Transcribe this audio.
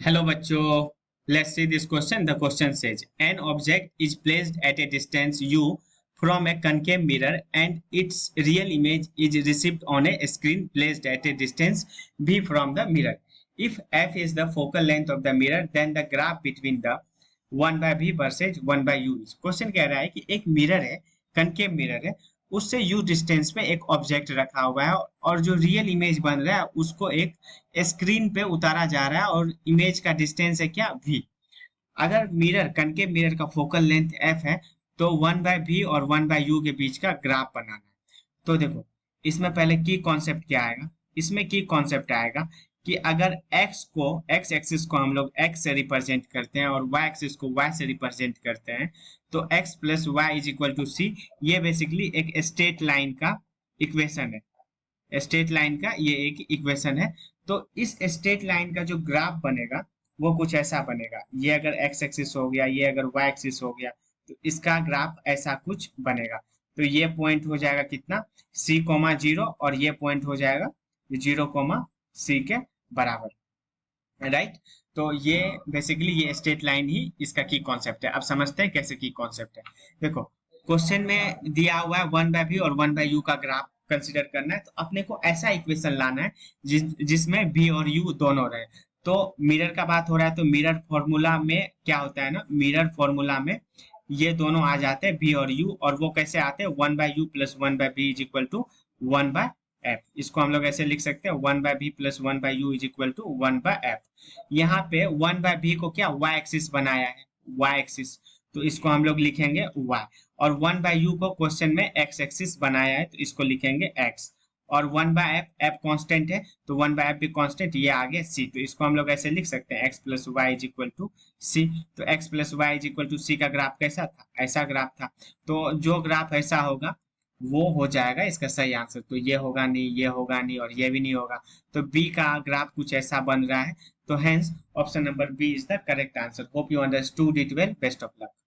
Hello बच्चों, let's see this question. The question says an object is placed at a distance u from a concave mirror and its real image is received on a screen placed at a distance v from the mirror. If f is the focal length of the mirror, then the graph between the 1 by v versus 1 by u is. Question कह रहा है कि एक mirror है, concave mirror है, उससे u distance पे एक ऑब्जेक्ट रखा हुआ है और जो रियल इमेज बन रहा है उसको एक स्क्रीन पे उतारा जा रहा है और इमेज का डिस्टेंस है क्या v। अगर मिरर कनकेव मिरर का फोकल लेंथ f है तो 1 बाय v और 1 बाय u के बीच का ग्राफ बनाना है। तो देखो इसमें पहले की कॉन्सेप्ट क्या आएगा, इसमें की कॉन्सेप्ट आएगा कि अगर x एक्सिस को हम लोग x से रिप्रेजेंट करते हैं और y एक्सिस को y से रिप्रेजेंट करते हैं तो x plus Y is equal to C, ये बेसिकली एक स्ट्रेट लाइन का इक्वेशन है। स्ट्रेट लाइन का ये एक इक्वेशन है। तो इस स्ट्रेट लाइन का जो ग्राफ बनेगा वो कुछ ऐसा बनेगा। ये अगर x एक्सिस हो गया, ये अगर y एक्सिस हो गया, तो इसका ग्राफ ऐसा कुछ बनेगा। तो ये पॉइंट हो जाएगा कितना c, 0 और ये पॉइंट हो जाएगा 0, c के बराबर, राइट। तो ये बेसिकली ये स्ट्रेट लाइन ही इसका की कॉन्सेप्ट है। अब समझते हैं कैसे की कॉन्सेप्ट है। देखो क्वेश्चन में दिया हुआ है 1 बाय v और 1 बाय u का ग्राफ कंसीडर करना है, तो अपने को ऐसा इक्वेशन लाना है जिसमें v और u दोनों रहे। तो मिरर का बात हो रहा है तो मिरर फॉर्मूला में क्या होता है ना, मिरर फॉर्मूला में ये दोनों आ जाते हैं v और u, और वो कैसे आते हैं 1 by u plus 1 by v is equal to 1 by f। इसको हम लोग ऐसे लिख सकते हैं 1 by v plus 1 by u is equal to 1 by f। यहाँ पे 1 बाय v को क्या y एक्सिस बनाया है, y एक्सिस, तो इसको हम लोग लिखेंगे y, और 1 बाय u को क्वेश्चन में x एक्सिस बनाया है तो इसको लिखेंगे x, और 1 बाय f कांस्टेंट है तो 1 बाय f भी कांस्टेंट, ये आगे c, तो इसको हम लोग ऐसे लिख सकते हैं x plus Y is equal to C. तो x plus Y is equal to C का ग्राफ कैसा था, ऐसा ग्राफ था। तो जो ग्राफ ऐसा होगा वो हो जाएगा इसका सही आंसर। तो ये होगा नहीं, ये होगा नहीं और ये भी नहीं होगा, तो बी का ग्राफ कुछ ऐसा बन रहा है। तो hence option number B is the correct answer. Hope you understood it well. Best of luck.